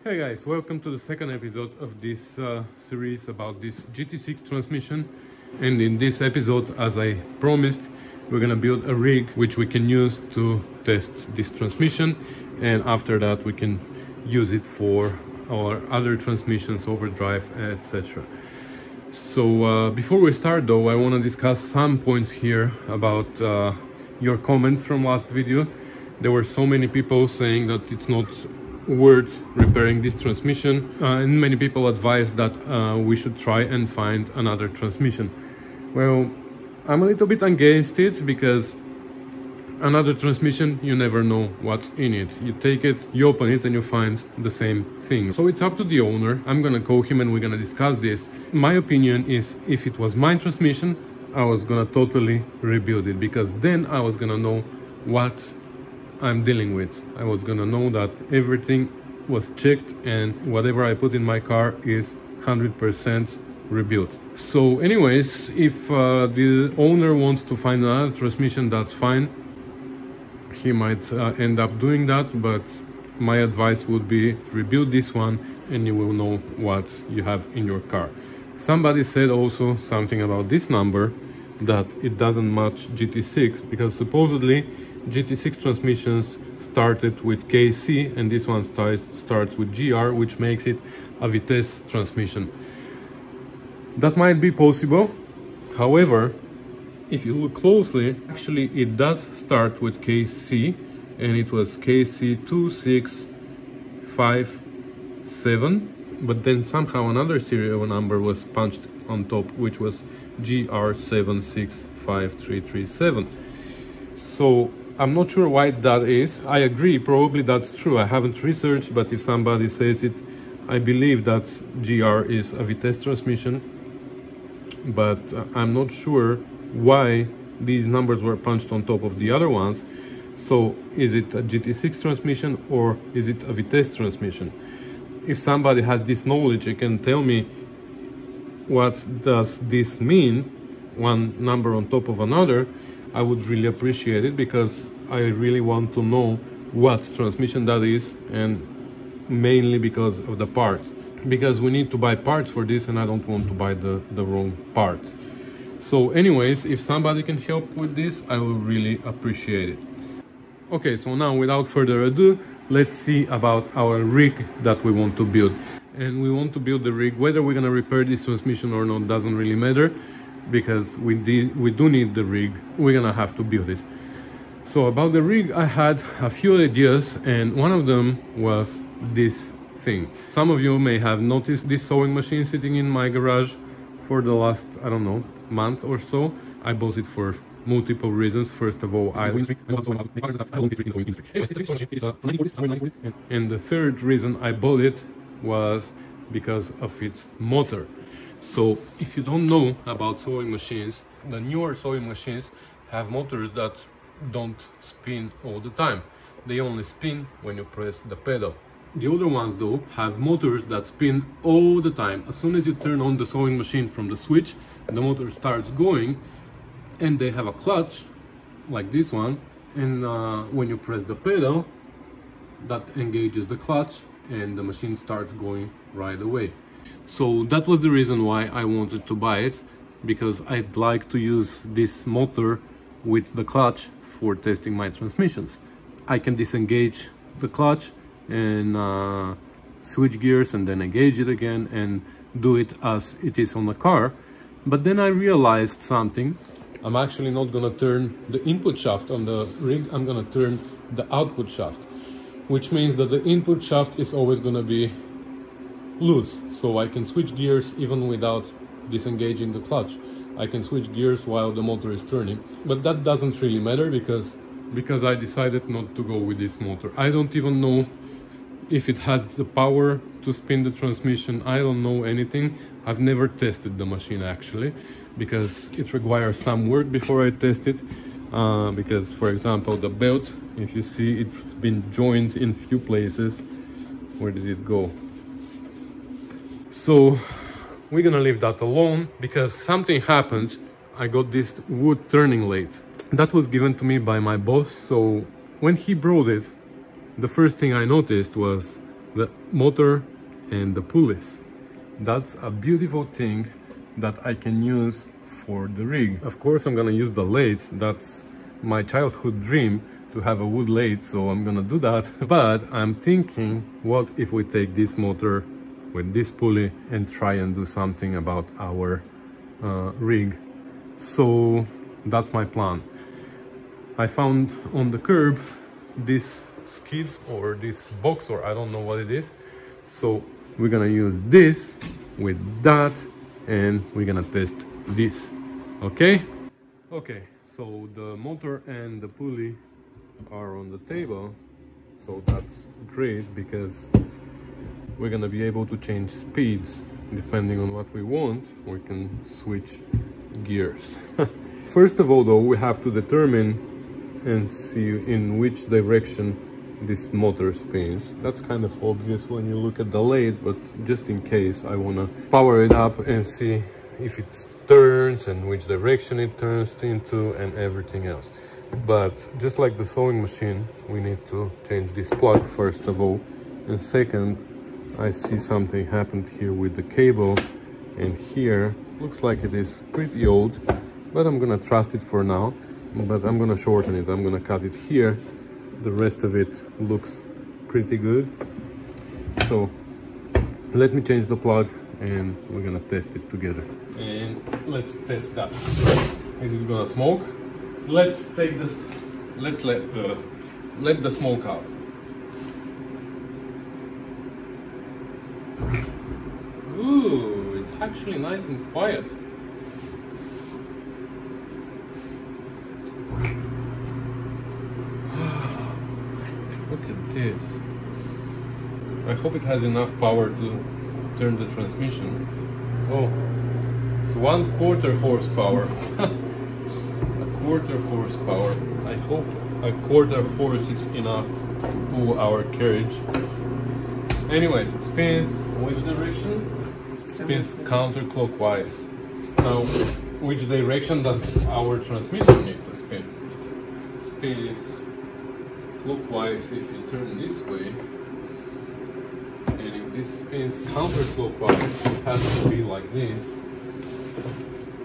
Hey guys, welcome to the second episode of this series about this GT6 transmission. And in this episode, as I promised, we're gonna build a rig which we can use to test this transmission, and after that we can use it for our other transmissions, overdrive, etc. So before we start though, I want to discuss some points here about your comments from last video. There were so many people saying that it's not worth repairing this transmission, and many people advised that we should try and find another transmission. Well, I'm a little bit against it, because another transmission, you never know what's in it. You take it, you open it, and you find the same thing. So it's up to the owner. I'm gonna call him and we're gonna discuss this. My opinion is, if it was my transmission, I was gonna totally rebuild it, because then I was gonna know what I'm dealing with. I was gonna know that everything was checked and whatever I put in my car is 100% rebuilt. So anyways, if the owner wants to find another transmission, that's fine. He might end up doing that, but my advice would be rebuild this one and you will know what you have in your car. Somebody said also something about this number, that it doesn't match GT6, because supposedly GT6 transmissions started with KC and this one starts with GR, which makes it a Vitesse transmission. That might be possible. However, if you look closely, actually it does start with KC, and it was KC2657, but then somehow another serial number was punched on top, which was GR765337. So I'm not sure why that is. I agree, probably that's true. I haven't researched, but if somebody says it, I believe that GR is a Vitesse transmission, but I'm not sure why these numbers were punched on top of the other ones. So is it a GT6 transmission or is it a Vitesse transmission? If somebody has this knowledge, you can tell me what does this mean, one number on top of another. I would really appreciate it, because I really want to know what transmission that is, and mainly because of the parts, because we need to buy parts for this and I don't want to buy the wrong parts. So anyways, if somebody can help with this, I will really appreciate it. Okay, so now without further ado, let's see about our rig that we want to build. And we want to build the rig, whether we're gonna repair this transmission or not doesn't really matter, because we do need the rig. We're gonna have to build it. So about the rig, I had a few ideas, and one of them was this thing. Some of you may have noticed this sewing machine sitting in my garage for the last, I don't know, month or so. I bought it for multiple reasons. First of all, and the third reason I bought it was because of its motor. So if you don't know about sewing machines, the newer sewing machines have motors that don't spin all the time. They only spin when you press the pedal. The older ones though have motors that spin all the time. As soon as you turn on the sewing machine from the switch, the motor starts going, and they have a clutch like this one, and when you press the pedal, that engages the clutch and the machine starts going right away. So that was the reason why I wanted to buy it, because I'd like to use this motor with the clutch for testing my transmissions. I can disengage the clutch and switch gears and then engage it again and do it as it is on the car. But then I realized something. I'm actually not gonna turn the input shaft on the rig, I'm gonna turn the output shaft, which means that the input shaft is always gonna be loose, so I can switch gears even without disengaging the clutch. I can switch gears while the motor is turning, but that doesn't really matter, because I decided not to go with this motor. I don't even know if it has the power to spin the transmission. I don't know anything. I've never tested the machine actually, because it requires some work before I test it, because for example the belt, if you see, it's been joined in few places. Where did it go? So we're gonna leave that alone, because something happened. I got this wood turning lathe that was given to me by my boss. So when he brought it, the first thing I noticed was the motor and the pulleys. That's a beautiful thing that I can use for the rig. Of course, I'm gonna use the lathe. That's my childhood dream, to have a wood lathe, so I'm gonna do that. But I'm thinking, what if we take this motor with this pulley and try and do something about our rig? So that's my plan. I found on the curb this skid or this box, or I don't know what it is. So we're gonna use this with that, and we're gonna test this. Okay, so the motor and the pulley are on the table, so that's great because we're gonna be able to change speeds depending on what we want. We can switch gears. First of all though, we have to determine and see in which direction this motor spins. That's kind of obvious when you look at the lathe, but just in case, I want to power it up and see if it turns and which direction it turns into and everything else. But just like the sewing machine, we need to change this plug first of all, and second, I see something happened here with the cable, and here looks like it is pretty old, but I'm gonna trust it for now. But I'm gonna shorten it, I'm gonna cut it here. The rest of it looks pretty good. So let me change the plug and we're gonna test it together. And let's test that. Is it gonna smoke? Let's take this, let the smoke out. Ooh, it's actually nice and quiet. Look at this. I hope it has enough power to turn the transmission. Oh, it's 1/4 horsepower. A 1/4 horsepower. I hope a 1/4 horse is enough to pull our carriage. Anyways, it spins which direction? It spins counterclockwise. Now, which direction does our transmission need to spin? It spins clockwise if you turn this way, and if this spins counterclockwise, it has to be like this,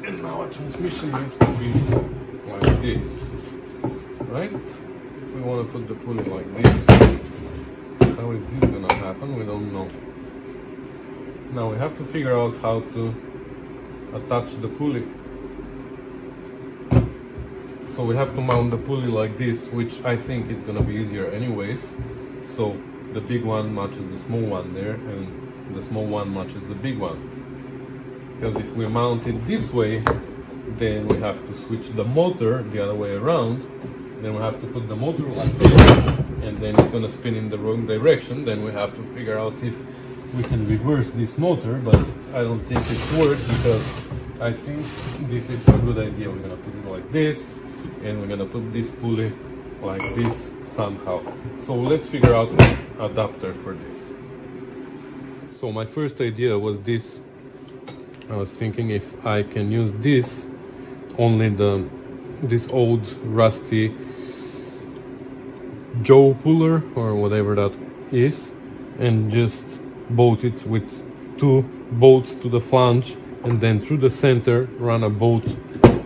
and now our transmission needs to be like this, right? If we want to put the pulley like this, how is this gonna happen? We don't know. Now we have to figure out how to attach the pulley. So we have to mount the pulley like this, which I think is gonna be easier anyways. So the big one matches the small one there, and the small one matches the big one. Because if we mount it this way, then we have to switch the motor the other way around. Then we have to put the motor like this, and then it's gonna spin in the wrong direction. Then we have to figure out if we can reverse this motor, but I don't think it works because I think this is a good idea. We're gonna put it like this, and we're gonna put this pulley like this somehow. So let's figure out an adapter for this. So my first idea was this. I was thinking if I can use this, only this old rusty jaw puller or whatever that is, and just bolt it with 2 bolts to the flange, and then through the center run a bolt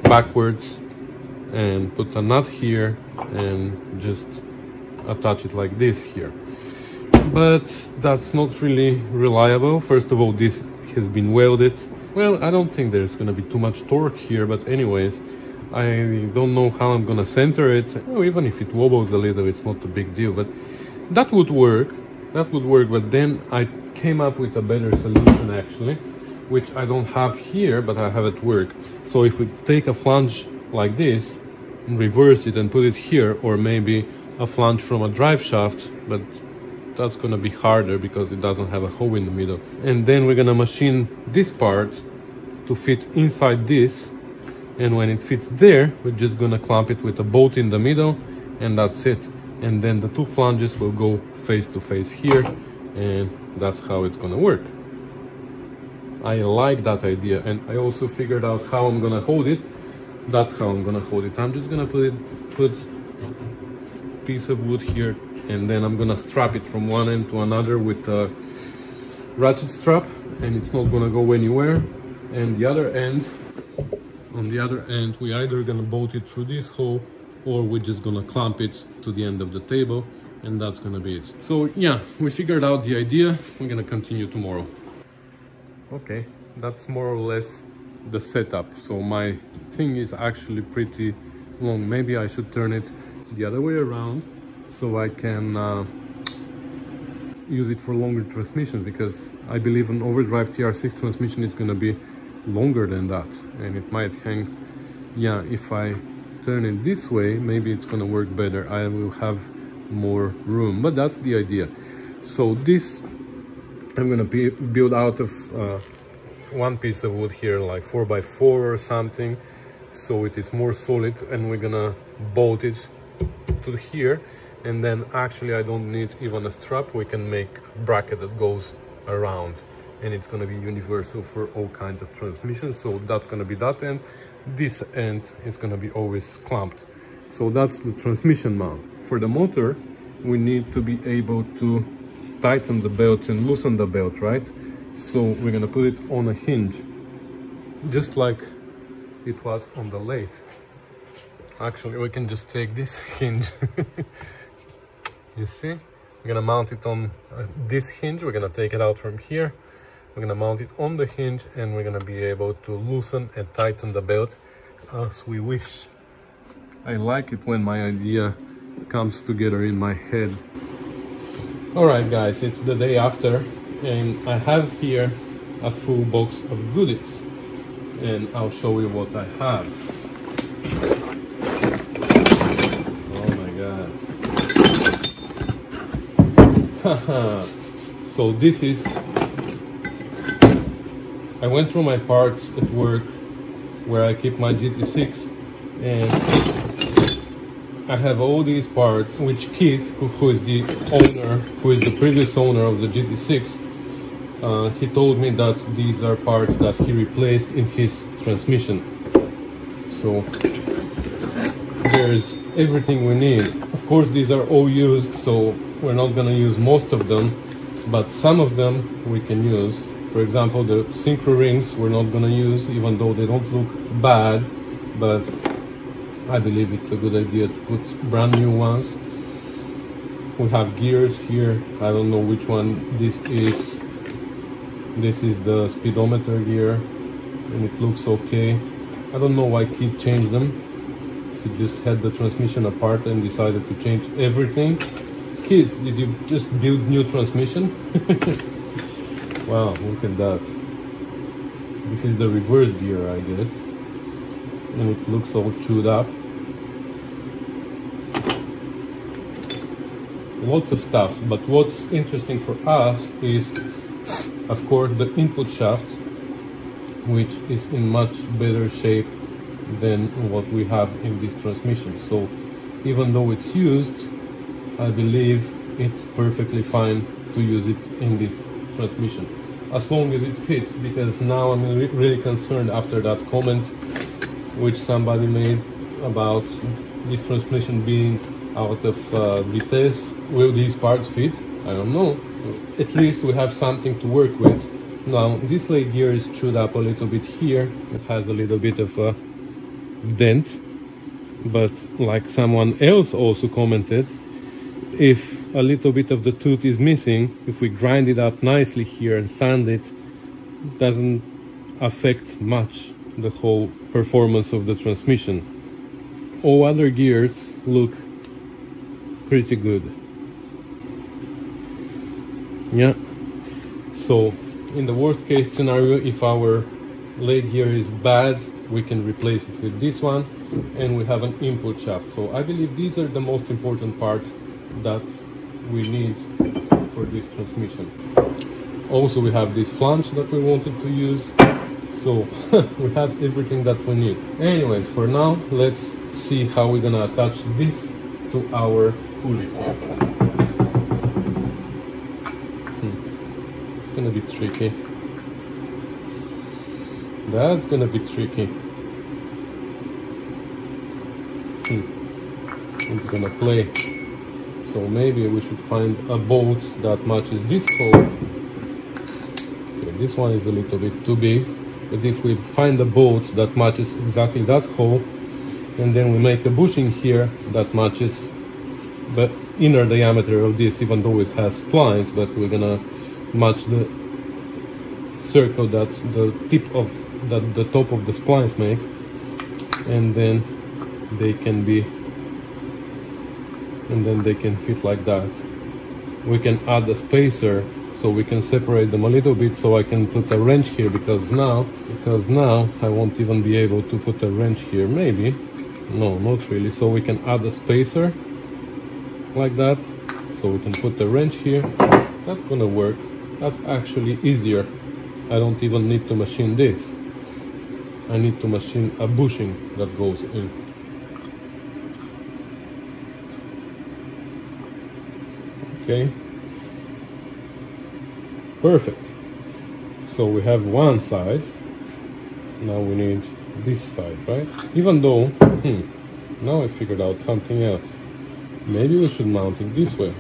backwards and put a nut here and just attach it like this here. But that's not really reliable. First of all, this has been welded. Well, I don't think there's gonna be too much torque here, but anyways, I don't know how I'm gonna center it. Oh, even if it wobbles a little, it's not a big deal, but that would work. That would work, but then I came up with a better solution actually, which I don't have here, but I have at work. So if we take a flange like this, and reverse it and put it here, or maybe a flange from a drive shaft, but that's gonna be harder because it doesn't have a hole in the middle. And then we're gonna machine this part to fit inside this, and when it fits there, we're just gonna clamp it with a bolt in the middle, and that's it. And then the 2 flanges will go face to face here, and that's how it's gonna work. I like that idea, and I also figured out how I'm gonna hold it. That's how I'm gonna hold it. I'm just gonna put piece of wood here, and then I'm gonna strap it from one end to another with a ratchet strap, and it's not gonna go anywhere. And the other end, on the other end, we either gonna bolt it through this hole, or we're just gonna clamp it to the end of the table, and that's gonna be it. So yeah, we figured out the idea. We're gonna continue tomorrow. Okay, that's more or less the setup. So my thing is actually pretty long. Maybe I should turn it the other way around so I can use it for longer transmissions, because I believe an overdrive TR6 transmission is gonna be longer than that, and it might hang. Yeah, if I turn it this way, maybe it's gonna work better. I will have more room, but that's the idea. So this I'm gonna build out of one piece of wood here, like 4x4 or something, so it is more solid, and we're gonna bolt it to here. And then actually I don't need even a strap. We can make a bracket that goes around, and it's going to be universal for all kinds of transmissions. So that's going to be that end. This end is going to be always clamped. So that's the transmission mount. For the motor, we need to be able to tighten the belt and loosen the belt, right? So we're going to put it on a hinge, just like it was on the lathe. Actually, we can just take this hinge. You see? We're gonna mount it on this hinge. We're gonna take it out from here. We're gonna mount it on the hinge, and we're gonna be able to loosen and tighten the belt as we wish. I like it when my idea comes together in my head. Alright guys, it's the day after, and I have here a full box of goodies, and I'll show you what I have. Oh my god. So this is, I went through my parts at work where I keep my GT6, and I have all these parts which Kit, who is the owner, who is the previous owner of the GT6, he told me that these are parts that he replaced in his transmission. So there's everything we need. Of course, these are all used, so we're not gonna use most of them, but some of them we can use. For example, the synchro rings we're not gonna use, even though they don't look bad, but I believe it's a good idea to put brand new ones. We have gears here. I don't know which one this is. This is the speedometer gear, and it looks okay. I don't know why Kid changed them. He just had the transmission apart and decided to change everything. Kids, did you just build new transmission? Wow, look at that. This is the reverse gear, I guess. And it looks all chewed up. Lots of stuff, but what's interesting for us is, of course, the input shaft, which is in much better shape than what we have in this transmission. So even though it's used, I believe it's perfectly fine to use it in this transmission, as long as it fits, because now I'm really concerned after that comment which somebody made about this transmission being out of Vitesse. Will these parts fit? I don't know. At least we have something to work with. Now this leg gear is chewed up a little bit here. It has a little bit of a dent, but like someone else also commented, if a little bit of the tooth is missing, if we grind it up nicely here and sand it, doesn't affect much the whole performance of the transmission. All other gears look pretty good. Yeah, so in the worst case scenario, if our leg gear is bad, we can replace it with this one, and we have an input shaft. So I believe these are the most important parts that we need for this transmission. Also, we have this flange that we wanted to use, so we have everything that we need. Anyways, for now, let's see how we're gonna attach this to our pulley. It's gonna be tricky. That's gonna be tricky. It's gonna play. So maybe we should find a bolt that matches this hole. Okay, this one is a little bit too big, but if we find a bolt that matches exactly that hole, and then we make a bushing here that matches the inner diameter of this, even though it has splines, but we're gonna match the circle that the tip of the top of the splines make, and then they can fit like that. We can add a spacer so we can separate them a little bit, so I can put a wrench here, because now I won't even be able to put a wrench here. Maybe, no, not really. So we can add a spacer like that, so we can put the wrench here. That's gonna work. That's actually easier. I don't even need to machine this. I need to machine a bushing that goes in. Okay, perfect. So we have one side. Now we need this side, right? Even though, now I figured out something else. Maybe we should mount it this way.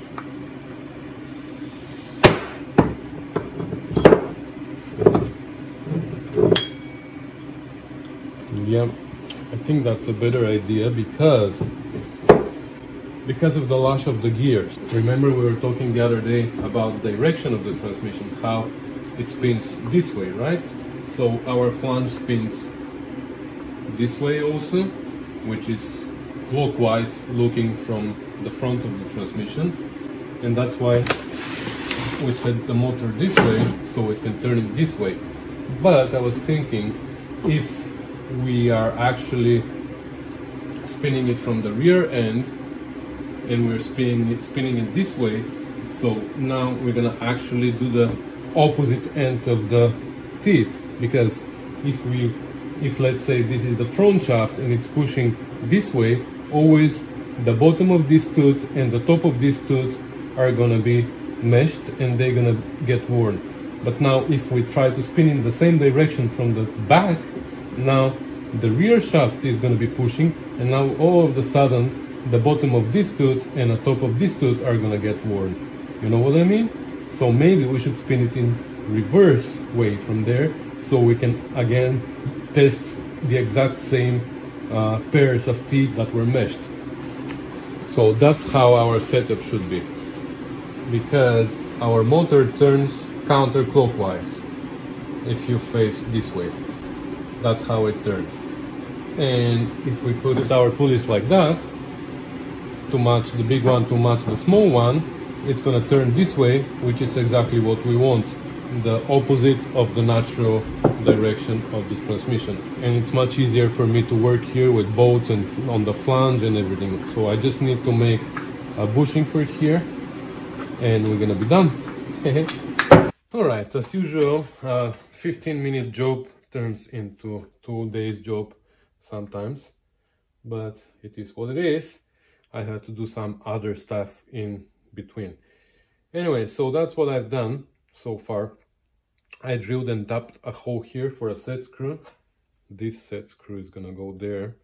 Yeah, I think that's a better idea because of the lash of the gears. Remember, we were talking the other day about the direction of the transmission, how it spins this way, right? So our flange spins this way also, which is clockwise looking from the front of the transmission, and that's why we set the motor this way so it can turn it this way. But I was thinking, if we are actually spinning it from the rear end and we're spinning it this way, so now we're gonna actually do the opposite end of the teeth, because if let's say this is the front shaft and it's pushing this way, always the bottom of this tooth and the top of this tooth are gonna be meshed and they're gonna get worn. But now if we try to spin in the same direction from the back, now the rear shaft is gonna be pushing, and now all of a sudden the bottom of this tooth and the top of this tooth are gonna get worn. You know what I mean? So maybe we should spin it in reverse way from there, so we can again test the exact same pairs of teeth that were meshed. So that's how our setup should be, because our motor turns counterclockwise if you face this way. That's how it turns. And if we put our pulleys like that, to match the big one to match the small one, it's gonna turn this way, which is exactly what we want, the opposite of the natural direction of the transmission. And it's much easier for me to work here with bolts and on the flange and everything. So I just need to make a bushing for here and we're gonna be done. All right, as usual, 15-minute job turns into 2 days job sometimes, but it is what it is. I had to do some other stuff in between. Anyway, so that's what I've done so far. I drilled and tapped a hole here for a set screw. This set screw is gonna go there.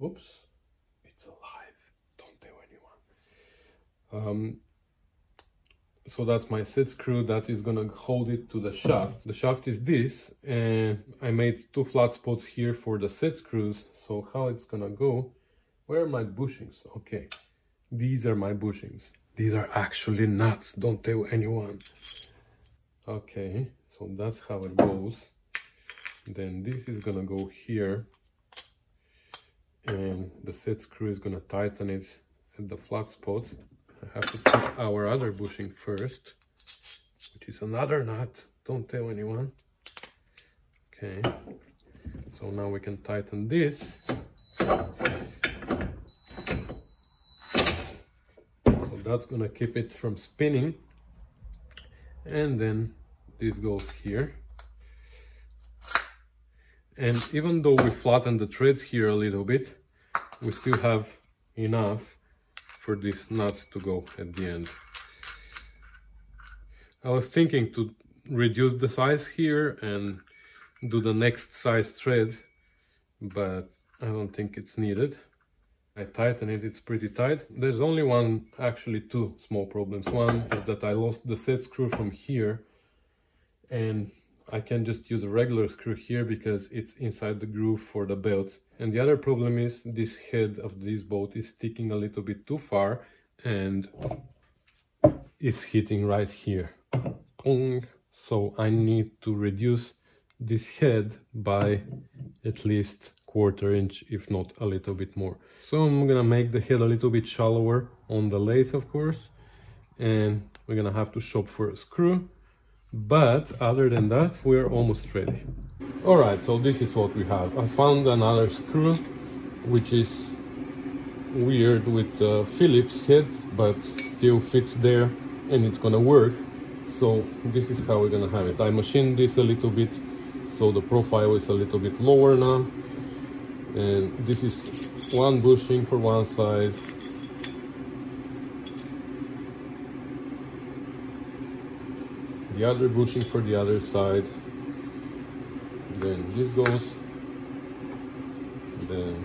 Oops, it's alive, don't tell anyone. So that's my set screw that is gonna hold it to the shaft. The shaft is this, and I made 2 flat spots here for the set screws. So how it's gonna go, where are my bushings? Okay, these are my bushings. These are actually nuts, don't tell anyone. Okay, so that's how it goes. Then this is gonna go here, and the set screw is gonna tighten it at the flat spot. I have to put our other bushing first, which is another nut, don't tell anyone. Okay, so now we can tighten this. So that's gonna keep it from spinning. And then this goes here. And even though we flatten the threads here a little bit, we still have enough for this nut to go at the end. I was thinking to reduce the size here and do the next size thread, but I don't think it's needed. I tighten it, it's pretty tight. There's only actually two small problems. One is that I lost the set screw from here, and I can just use a regular screw here because it's inside the groove for the belt. And the other problem is this head of this bolt is sticking a little bit too far and it's hitting right here. So I need to reduce this head by at least 1/4 inch, if not a little bit more. So I'm gonna make the head a little bit shallower on the lathe, of course, and we're gonna have to shop for a screw. But other than that, we're almost ready. All right, so this is what we have. I found another screw, which is weird with the Phillips head, but still fits there and it's gonna work. So this is how we're gonna have it. I machined this a little bit, so the profile is a little bit lower now. And this is one bushing for one side. The other bushing for the other side. Then this goes. Then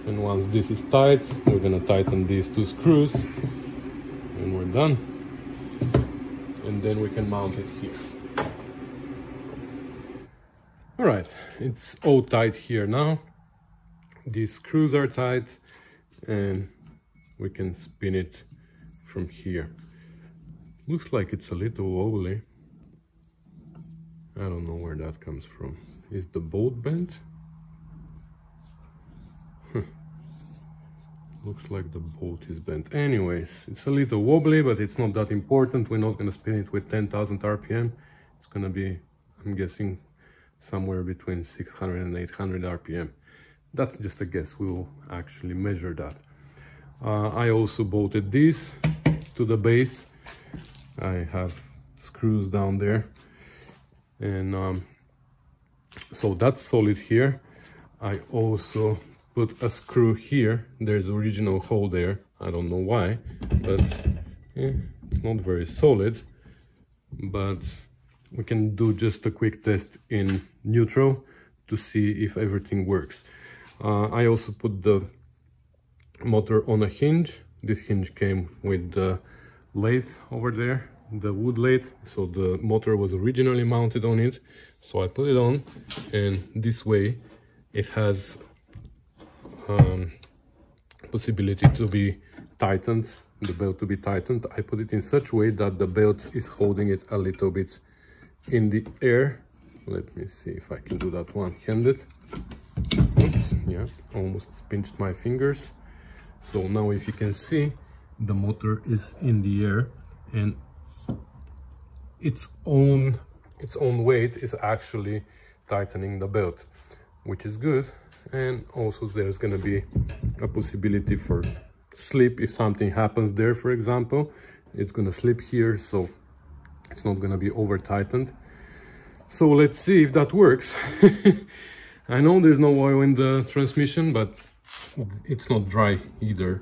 and once this is tight, we're gonna tighten these two screws and we're done. And then we can mount it here. All right, it's all tight here now. These screws are tight and we can spin it from here. Looks like it's a little wobbly. I don't know where that comes from. Is the bolt bent? Looks like the bolt is bent. Anyways, it's a little wobbly, but it's not that important. We're not going to spin it with 10,000 RPM. It's going to be, I'm guessing, somewhere between 600 and 800 RPM. That's just a guess. We will actually measure that. I also bolted this to the base. I have screws down there. And so that's solid here. I also put a screw here. There's an original hole there. I don't know why, but it's not very solid. But we can do just a quick test in neutral to see if everything works. I also put the motor on a hinge. This hinge came with the lathe over there, the wood lathe. So the motor was originally mounted on it. So I put it on, and this way it has possibility to be tightened, the belt to be tightened. I put it in such a way that the belt is holding it a little bit in the air. Let me see if I can do that one-handed. Oops, yeah, almost pinched my fingers. So now if you can see, the motor is in the air, and its own weight is actually tightening the belt, which is good. And also there's going to be a possibility for slip. If something happens there, for example, it's going to slip here, so it's not going to be over tightened. So let's see if that works. I know there's no oil in the transmission, but it's not dry either.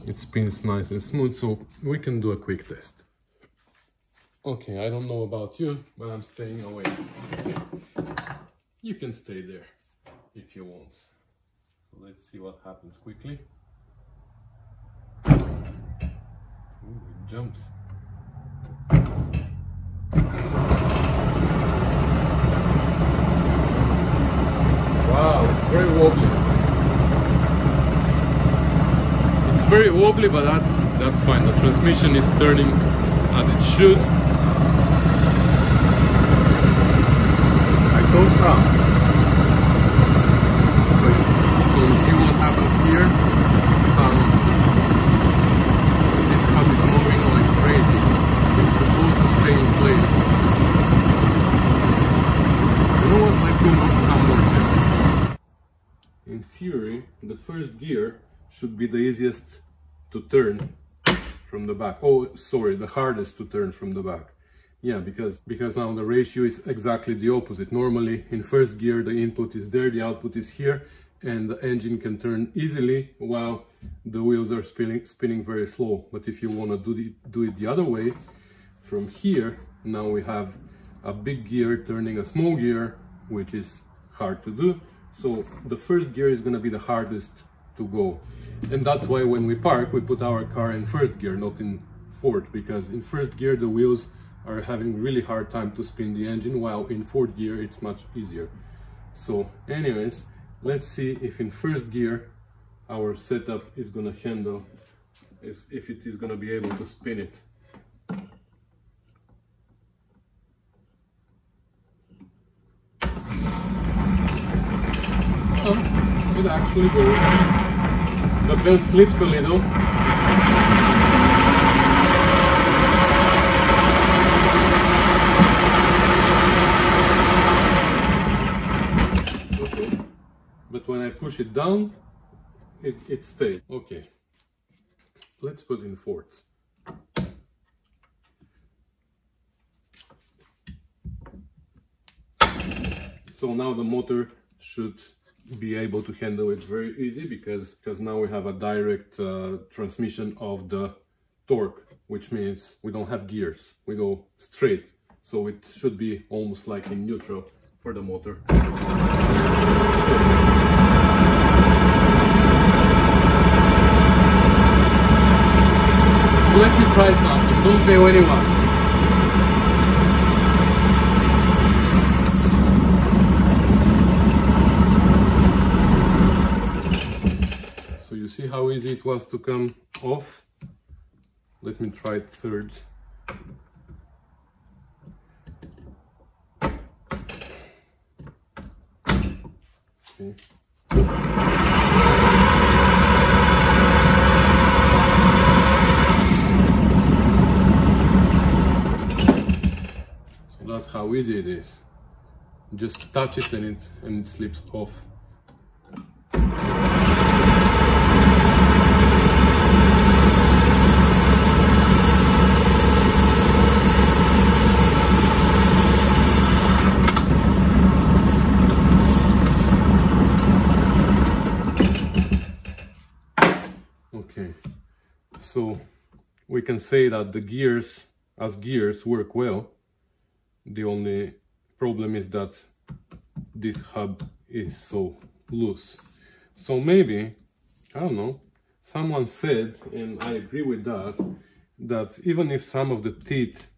It spins nice and smooth, so we can do a quick test. Okay, I don't know about you, but I'm staying away. You can stay there if you want. So let's see what happens quickly. Ooh, it jumps. Wow, it's very wobbly. It's very wobbly, but that's fine. The transmission is turning as it should. I go down. So you see what happens here? This hub is moving like crazy. It's supposed to stay in place. You know what? Let's do some more tests. In theory, the first gear should be the easiest to turn from the back. Oh, sorry, the hardest to turn from the back. Yeah, because now the ratio is exactly the opposite. Normally, in first gear, the input is there, the output is here, and the engine can turn easily while the wheels are spinning very slow. But if you want to do it the other way, from here, now we have a big gear turning a small gear, which is hard to do. So the first gear is going to be the hardest to go. And that's why when we park, we put our car in first gear, not in fourth, because in first gear the wheels are having really hard time to spin the engine, while in fourth gear it's much easier. So anyways, let's see if in first gear our setup is gonna handle, if it is gonna be able to spin it. Oh, it actually goes. The belt slips a little. Okay. But when I push it down, it stays. Okay. Let's put in fourth. So now the motor should be able to handle it very easy, because now we have a direct transmission of the torque, which means we don't have gears, we go straight. So it should be almost like in neutral for the motor. Let me try something, don't tell anyone. So you see how easy it was to come off? Let me try it third. Okay. So that's how easy it is. Just touch it and it slips off. Okay, so we can say that the gears, as gears, work well. The only problem is that this hub is so loose. So maybe, I don't know, someone said, and I agree with that, that even if some of the teeth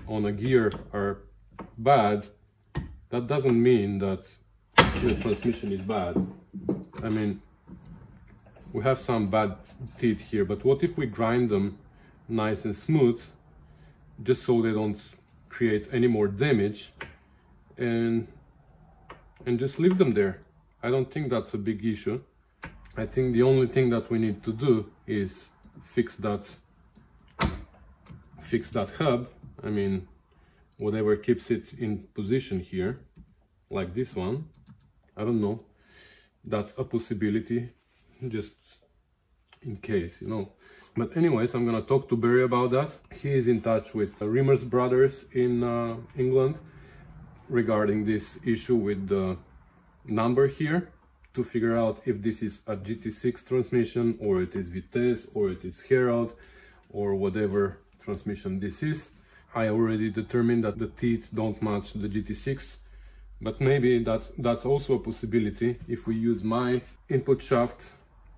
on a gear are bad, that doesn't mean that the transmission is bad. I mean, we have some bad teeth here, but what if we grind them nice and smooth, just so they don't create any more damage, and just leave them there? I don't think that's a big issue. I think the only thing that we need to do is fix that hub. I mean, whatever keeps it in position here, like this one. I don't know, that's a possibility, just in case, you know. But anyways, I'm gonna talk to Barry about that. He is in touch with Rimmer's brothers in England regarding this issue with the number here, to figure out if this is a GT6 transmission, or it is Vitesse, or it is Herald, or whatever transmission this is. I already determined that the teeth don't match the GT6, but maybe that's also a possibility if we use my input shaft.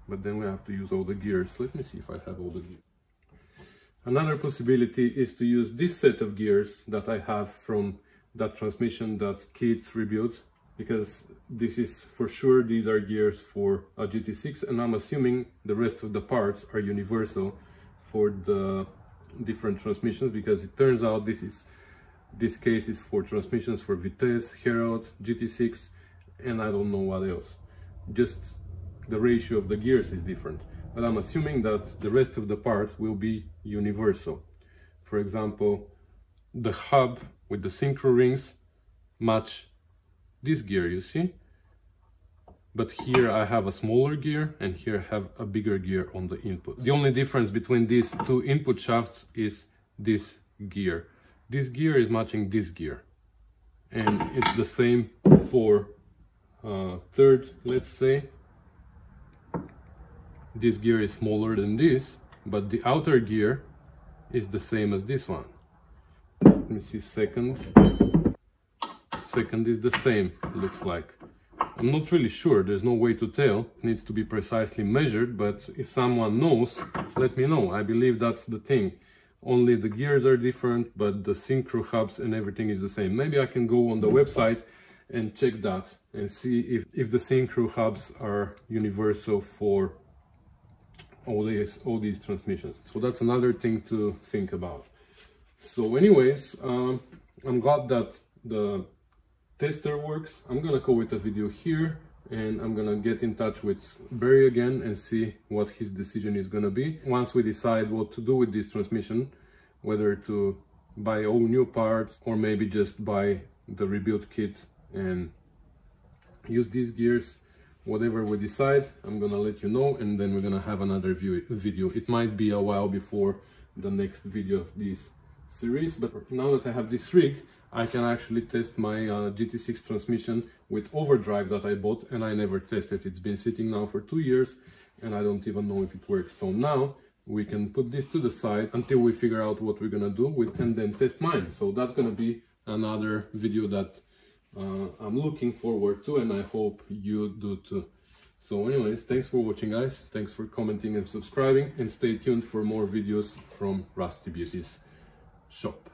But then we have to use all the gears. Let me see if I have all the gears. Another possibility is to use this set of gears that I have from that transmission that Keith rebuilt, because this is for sure, these are gears for a GT6, and I'm assuming the rest of the parts are universal for the different transmissions, because it turns out this case is for transmissions for Vitesse, Herald, GT6, and I don't know what else. Just the ratio of the gears is different, but I'm assuming that the rest of the part will be universal. For example, the hub with the synchro rings match this gear, you see? But here I have a smaller gear, and here I have a bigger gear on the input. The only difference between these two input shafts is this gear. This gear is matching this gear, and it's the same for third, let's say. This gear is smaller than this, but the outer gear is the same as this one. Let me see second. second is the same, looks like. I'm not really sure, there's no way to tell, it needs to be precisely measured, but if someone knows, let me know. I believe that's the thing. Only the gears are different, but the synchro hubs and everything is the same. Maybe I can go on the website and check that and see if the synchro hubs are universal for all these transmissions. So that's another thing to think about. So anyways, I'm glad that the tester works. I'm gonna call it a video here, and I'm gonna get in touch with Barry again and see what his decision is gonna be once we decide what to do with this transmission, whether to buy all new parts or maybe just buy the rebuilt kit and use these gears. Whatever we decide, I'm gonna let you know, and then we're gonna have another video. It might be a while before the next video of this series, but now that I have this rig, I can actually test my GT6 transmission with overdrive that I bought, and I never tested. It's been sitting now for 2 years and I don't even know if it works. So now we can put this to the side until we figure out what we're gonna do with, and then test mine. So that's gonna be another video that I'm looking forward to, and I hope you do too. So anyways, thanks for watching, guys. Thanks for commenting and subscribing, and stay tuned for more videos from Rusty Beauty's shop.